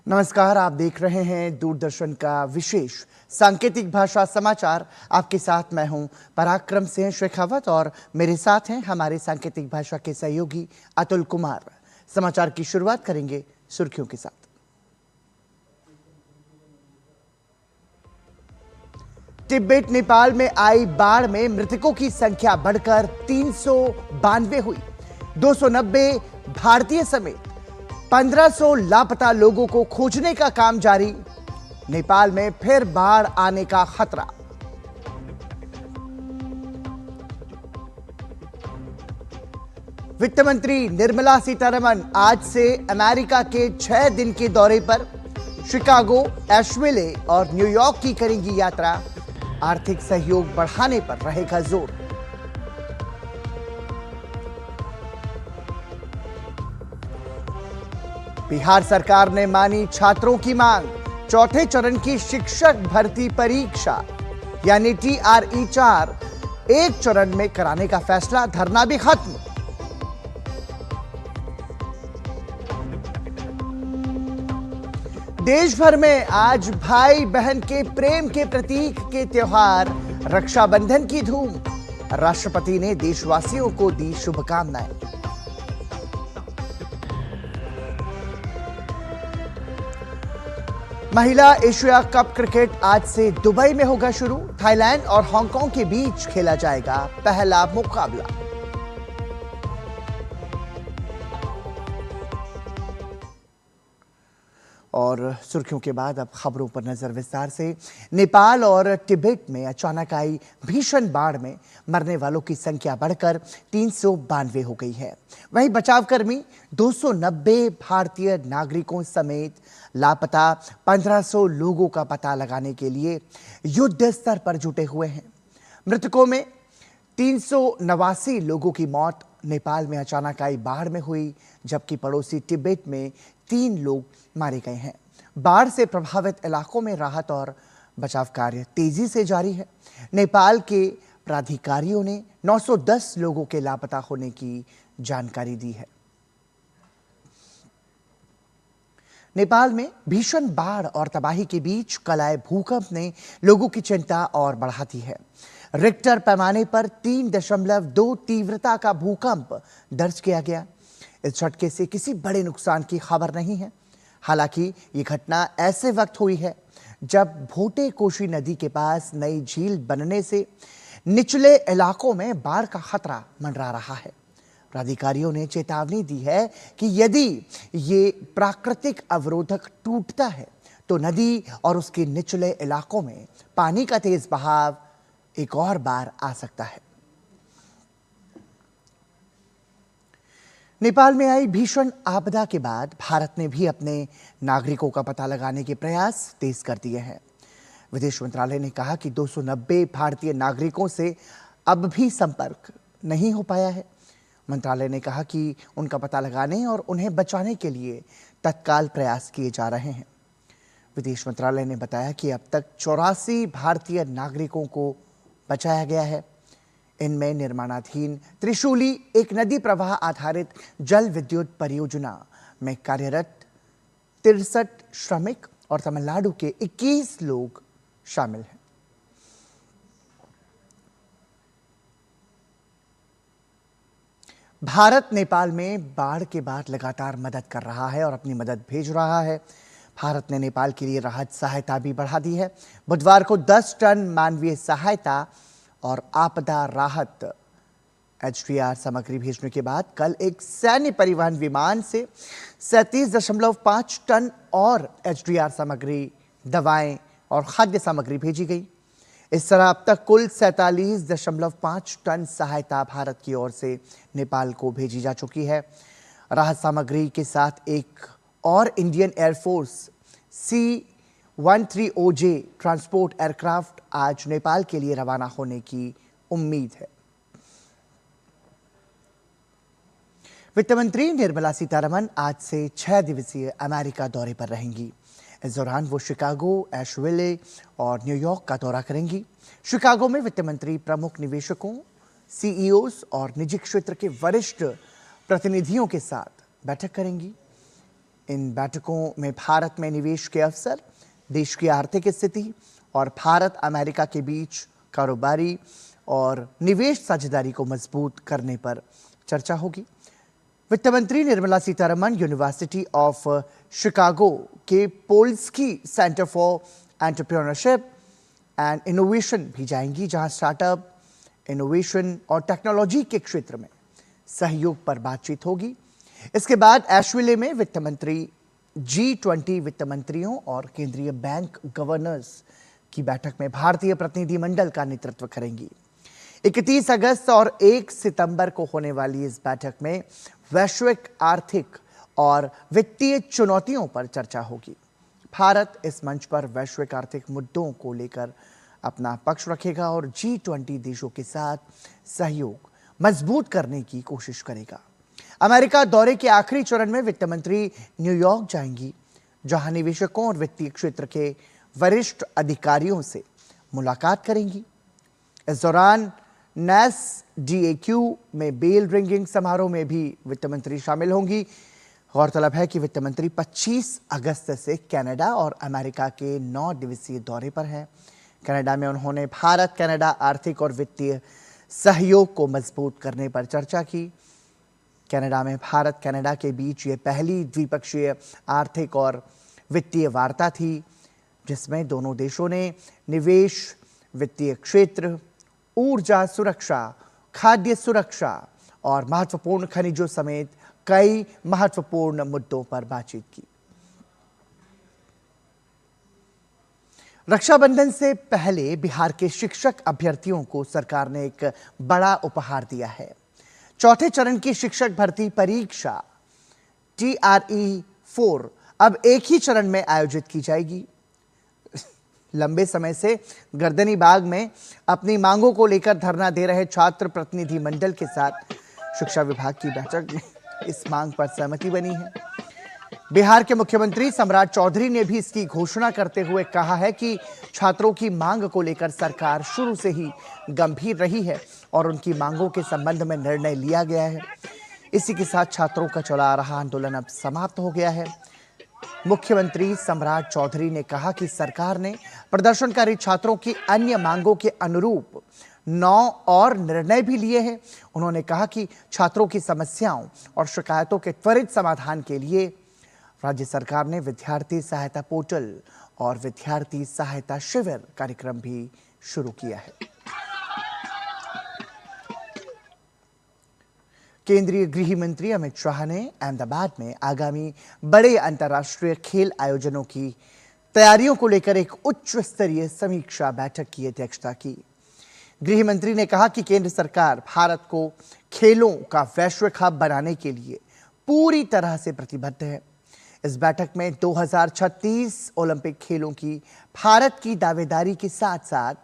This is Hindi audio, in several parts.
नमस्कार, आप देख रहे हैं दूरदर्शन का विशेष सांकेतिक भाषा समाचार। आपके साथ मैं हूं पराक्रम सिंह शेखावत और मेरे साथ हैं हमारे सांकेतिक भाषा के सहयोगी अतुल कुमार। समाचार की शुरुआत करेंगे सुर्खियों के साथ। तिब्बत नेपाल में आई बाढ़ में मृतकों की संख्या बढ़कर 392 हुई। 290 भारतीय समेत 1500 लापता लोगों को खोजने का काम जारी। नेपाल में फिर बाढ़ आने का खतरा। वित्त मंत्री निर्मला सीतारमण आज से अमेरिका के 6 दिन के दौरे पर शिकागो, एशविले और न्यूयॉर्क की करेंगी यात्रा। आर्थिक सहयोग बढ़ाने पर रहेगा जोर। बिहार सरकार ने मानी छात्रों की मांग। चौथे चरण की शिक्षक भर्ती परीक्षा यानी TRE 4 एक चरण में कराने का फैसला। धरना भी खत्म। देश भर में आज भाई बहन के प्रेम के प्रतीक के त्योहार रक्षाबंधन की धूम। राष्ट्रपति ने देशवासियों को दी शुभकामनाएं। महिला एशिया कप क्रिकेट आज से दुबई में होगा शुरू। थाईलैंड और हांगकांग के बीच खेला जाएगा पहला मुकाबला। और सुर्खियों के बाद अब खबरों पर नजर विस्तार से। नेपाल और तिब्बत में अचानक आई भीषण बाढ़ में मरने वालों की संख्या बढ़कर 392 हो गई है। वहीं बचावकर्मी 290 भारतीय नागरिकों समेत लापता 1500 लोगों का पता लगाने के लिए युद्ध स्तर पर जुटे हुए हैं। मृतकों में 389 लोगों की मौत नेपाल में अचानक आई बाढ़ में हुई, जबकि पड़ोसी तिब्बत में 3 लोग मारे गए हैं। बाढ़ से प्रभावित इलाकों में राहत और बचाव कार्य तेजी से जारी है। नेपाल के प्राधिकारियों ने 910 लोगों के लापता होने की जानकारी दी है। नेपाल में भीषण बाढ़ और तबाही के बीच कल आए भूकंप ने लोगों की चिंता और बढ़ा दी है। रिक्टर पैमाने पर 3.2 तीव्रता का भूकंप दर्ज किया गया। इस झटके से किसी बड़े नुकसान की खबर नहीं है। हालांकि ये घटना ऐसे वक्त हुई है जब भोटे कोशी नदी के पास नई झील बनने से निचले इलाकों में बाढ़ का खतरा मंडरा रहा है। प्राधिकारियों ने चेतावनी दी है कि यदि ये प्राकृतिक अवरोधक टूटता है तो नदी और उसके निचले इलाकों में पानी का तेज बहाव एक और बार आ सकता है। नेपाल में आई भीषण आपदा के बाद भारत ने भी अपने नागरिकों का पता लगाने के प्रयास तेज कर दिए हैं। विदेश मंत्रालय ने कहा कि 290 भारतीय नागरिकों से अब भी संपर्क नहीं हो पाया है। मंत्रालय ने कहा कि उनका पता लगाने और उन्हें बचाने के लिए तत्काल प्रयास किए जा रहे हैं। विदेश मंत्रालय ने बताया कि अब तक 84 भारतीय नागरिकों को बचाया गया है। इनमें निर्माणाधीन त्रिशूली एक नदी प्रवाह आधारित जल विद्युत परियोजना में कार्यरत 63 श्रमिक और तमिलनाडु के 21 लोग शामिल हैं। भारत नेपाल में बाढ़ के बाद लगातार मदद कर रहा है और अपनी मदद भेज रहा है। भारत ने नेपाल के लिए राहत सहायता भी बढ़ा दी है। बुधवार को 10 टन मानवीय सहायता और आपदा राहत HDR सामग्री भेजने के बाद कल एक सैन्य परिवहन विमान से 37.5 टन और HDR सामग्री, दवाएं और खाद्य सामग्री भेजी गई। इस तरह अब तक कुल 47.5 टन सहायता भारत की ओर से नेपाल को भेजी जा चुकी है। राहत सामग्री के साथ एक और Indian air force C-130J transport aircraft आज नेपाल के लिए रवाना होने की उम्मीद है। वित्त मंत्री निर्मला सीतारमण आज से 6 दिवसीय अमेरिका दौरे पर रहेंगी। इस दौरान वो शिकागो, एशविले और न्यूयॉर्क का दौरा करेंगी। शिकागो में वित्त मंत्री प्रमुख निवेशकों, CEOs और निजी क्षेत्र के वरिष्ठ प्रतिनिधियों के साथ बैठक करेंगी। इन बैठकों में भारत में निवेश के अवसर, देश की आर्थिक स्थिति और भारत अमेरिका के बीच कारोबारी और निवेश साझेदारी को मजबूत करने पर चर्चा होगी। वित्त मंत्री Nirmala Sitharaman University of Chicago के Polsky Center for Entrepreneurship and Innovation भी जाएंगी, जहां स्टार्टअप, इनोवेशन और टेक्नोलॉजी के क्षेत्र में सहयोग पर बातचीत होगी। इसके बाद एशविले में वित्त मंत्री G20 वित्त मंत्रियों और केंद्रीय बैंक गवर्नर्स की बैठक में भारतीय प्रतिनिधिमंडल का नेतृत्व करेंगी। 31 अगस्त और 1 सितंबर को होने वाली इस बैठक में वैश्विक आर्थिक और वित्तीय चुनौतियों पर चर्चा होगी। भारत इस मंच पर वैश्विक आर्थिक मुद्दों को लेकर अपना पक्ष रखेगा और G20 देशों के साथ सहयोग मजबूत करने की कोशिश करेगा। अमेरिका दौरे के आखिरी चरण में वित्त मंत्री न्यूयॉर्क जाएंगी, जहां निवेशकों और वित्तीय क्षेत्र के वरिष्ठ अधिकारियों से मुलाकात करेंगी। इस दौरान NASDAQ में बेल रिंगिंग समारोह में भी वित्त मंत्री शामिल होंगी। गौरतलब है कि वित्त मंत्री 25 अगस्त से कनाडा और अमेरिका के 9 दिवसीय दौरे पर हैं। कनाडा में उन्होंने भारत कनाडा आर्थिक और वित्तीय सहयोग को मजबूत करने पर चर्चा की। कनाडा में भारत कनाडा के बीच ये पहली द्विपक्षीय आर्थिक और वित्तीय वार्ता थी, जिसमें दोनों देशों ने निवेश, वित्तीय क्षेत्र, ऊर्जा सुरक्षा, खाद्य सुरक्षा और महत्वपूर्ण खनिजों समेत कई महत्वपूर्ण मुद्दों पर बातचीत की। रक्षाबंधन से पहले बिहार के शिक्षक अभ्यर्थियों को सरकार ने एक बड़ा उपहार दिया है। चौथे चरण की शिक्षक भर्ती परीक्षा TRE-4 अब एक ही चरण में आयोजित की जाएगी। लंबे समय से गर्दनी बाग में अपनी मांगों को लेकर धरना दे रहे छात्र प्रतिनिधि मंडल के साथ शिक्षा विभाग की बैठक में इस मांग पर सहमति बनी है। बिहार के मुख्यमंत्री सम्राट चौधरी ने भी इसकी घोषणा करते हुए कहा है कि छात्रों की मांग को लेकर सरकार शुरू से ही गंभीर रही है और उनकी मांगों के संबंध में निर्णय लिया गया है। इसी के साथ छात्रों का चला आ रहा आंदोलन अब समाप्त हो गया है। मुख्यमंत्री सम्राट चौधरी ने कहा कि सरकार ने प्रदर्शनकारी छात्रों की अन्य मांगों के अनुरूप 9 और निर्णय भी लिए हैं। उन्होंने कहा कि छात्रों की समस्याओं और शिकायतों के त्वरित समाधान के लिए राज्य सरकार ने विद्यार्थी सहायता पोर्टल और विद्यार्थी सहायता शिविर कार्यक्रम भी शुरू किया है। केंद्रीय गृह मंत्री अमित शाह ने अहमदाबाद में आगामी बड़े अंतर्राष्ट्रीय खेल आयोजनों की तैयारियों को लेकर एक उच्च स्तरीय समीक्षा बैठक की अध्यक्षता की। गृह मंत्री ने कहा कि केंद्र सरकार भारत को खेलों का वैश्विक हब बनाने के लिए पूरी तरह से प्रतिबद्ध है। इस बैठक में 2036 ओलंपिक खेलों की भारत की दावेदारी के साथ साथ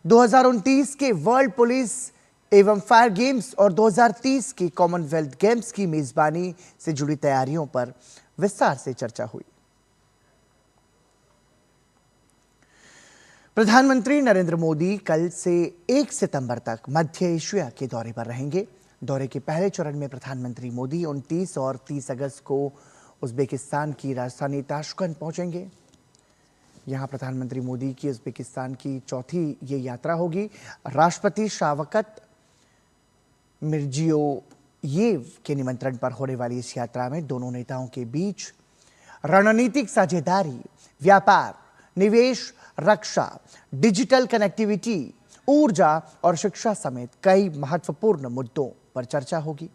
2029 के वर्ल्ड पुलिस एवं फायर गेम्स और 2030 के कॉमनवेल्थ गेम्स की मेजबानी से जुड़ी तैयारियों पर विस्तार से चर्चा हुई। प्रधानमंत्री नरेंद्र मोदी कल से 1 सितंबर तक मध्य एशिया के दौरे पर रहेंगे। दौरे के पहले चरण में प्रधानमंत्री मोदी 29 और 30 अगस्त को उज्बेकिस्तान की राजधानी ताशकंद पहुंचेंगे। यहां प्रधानमंत्री मोदी की उज्बेकिस्तान की चौथी ये यात्रा होगी। राष्ट्रपति शावकत मिर्जियोयेव के निमंत्रण पर होने वाली इस यात्रा में दोनों नेताओं के बीच रणनीतिक साझेदारी, व्यापार, निवेश, रक्षा, डिजिटल कनेक्टिविटी, ऊर्जा और शिक्षा समेत कई महत्वपूर्ण मुद्दों पर चर्चा होगी।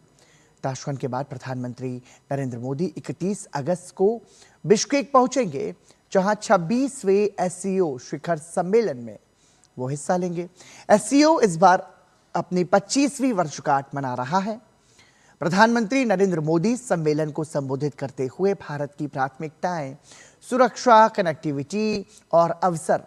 ताशकंद के बाद प्रधानमंत्री नरेंद्र मोदी 31 अगस्त को बिश्केक पहुंचेंगे, जहां 26वें SCO शिखर सम्मेलन में वो हिस्सा लेंगे। SCO इस बार अपनी 25वीं वर्षगांठ मना रहा है। प्रधानमंत्री नरेंद्र मोदी सम्मेलन को संबोधित करते हुए भारत की प्राथमिकताएं, सुरक्षा, कनेक्टिविटी और अवसर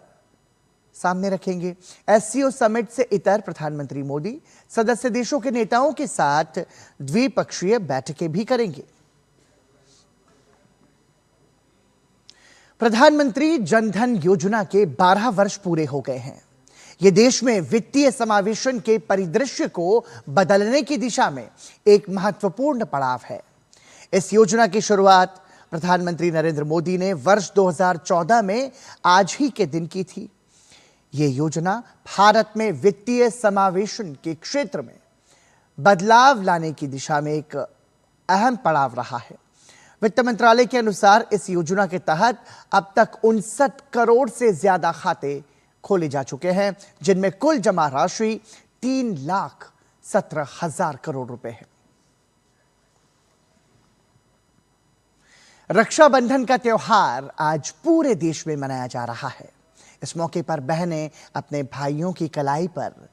सामने रखेंगे। SCO समिट से इतर प्रधानमंत्री मोदी सदस्य देशों के नेताओं के साथ द्विपक्षीय बैठकें भी करेंगे। प्रधानमंत्री जनधन योजना के 12 वर्ष पूरे हो गए हैं। यह देश में वित्तीय समावेशन के परिदृश्य को बदलने की दिशा में एक महत्वपूर्ण पड़ाव है। इस योजना की शुरुआत प्रधानमंत्री नरेंद्र मोदी ने वर्ष 2014 में आज ही के दिन की थी। ये योजना भारत में वित्तीय समावेशन के क्षेत्र में बदलाव लाने की दिशा में एक अहम पड़ाव रहा है। वित्त मंत्रालय के अनुसार इस योजना के तहत अब तक 59 करोड़ से ज्यादा खाते खोले जा चुके हैं, जिनमें कुल जमा राशि 3,17,000 करोड़ रुपए है। रक्षाबंधन का त्योहार आज पूरे देश में मनाया जा रहा है। इस मौके पर बहनें अपने भाइयों की कलाई पर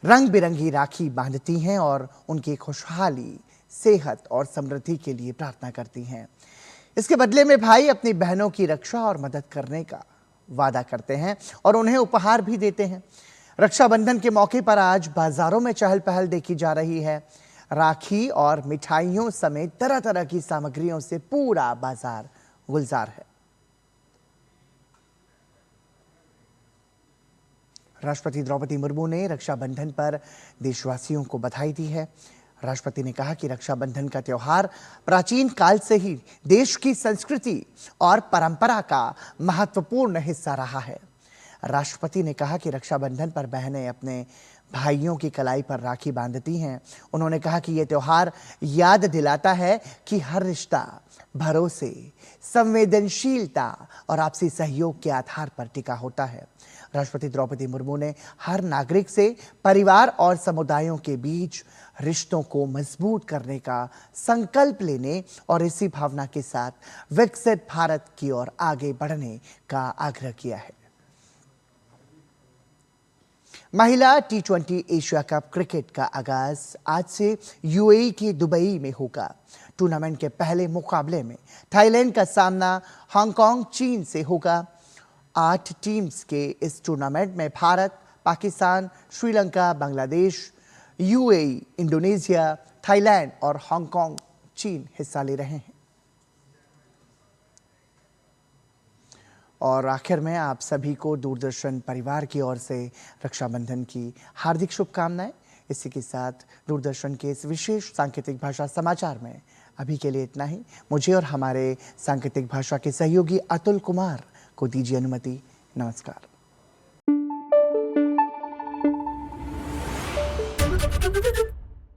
रंग बिरंगी राखी बांधती हैं और उनकी खुशहाली, सेहत और समृद्धि के लिए प्रार्थना करती हैं। इसके बदले में भाई अपनी बहनों की रक्षा और मदद करने का वादा करते हैं और उन्हें उपहार भी देते हैं। रक्षाबंधन के मौके पर आज बाजारों में चहल पहल देखी जा रही है। राखी और मिठाइयों समेत तरह तरह की सामग्रियों से पूरा बाजार गुलजार है। राष्ट्रपति द्रौपदी मुर्मू ने रक्षाबंधन पर देशवासियों को बधाई दी है। राष्ट्रपति ने कहा कि रक्षाबंधन का त्योहार प्राचीन काल से ही देश की संस्कृति और परंपरा का महत्वपूर्ण हिस्सा रहा है। राष्ट्रपति ने कहा कि रक्षाबंधन पर बहनें अपने भाइयों की कलाई पर राखी बांधती हैं। उन्होंने कहा कि यह त्योहार याद दिलाता है कि हर रिश्ता भरोसे, संवेदनशीलता और आपसी सहयोग के आधार पर टिका होता है। राष्ट्रपति द्रौपदी मुर्मू ने हर नागरिक से परिवार और समुदायों के बीच रिश्तों को मजबूत करने का संकल्प लेने और इसी भावना के साथ विकसित भारत की ओर आगे बढ़ने का आग्रह किया है। महिला T20 एशिया कप क्रिकेट का आगाज आज से यूएई के दुबई में होगा। टूर्नामेंट के पहले मुकाबले में थाईलैंड का सामना हांगकांग चीन से होगा। 8 टीम्स के इस टूर्नामेंट में Bharat, Pakistan, Sri Lanka, Bangladesh, UAE, Indonesia, Thailand और हांगकांग चीन हिस्सा ले रहे हैं। और आखिर में आप सभी को दूरदर्शन परिवार की ओर से रक्षाबंधन की हार्दिक शुभकामनाएं। इसी के साथ दूरदर्शन के इस विशेष सांकेतिक भाषा समाचार में अभी के लिए इतना ही। मुझे और हमारे सांकेतिक भाषा के सहयोगी अतुल कुमार को दीजिए अनुमति। नमस्कार।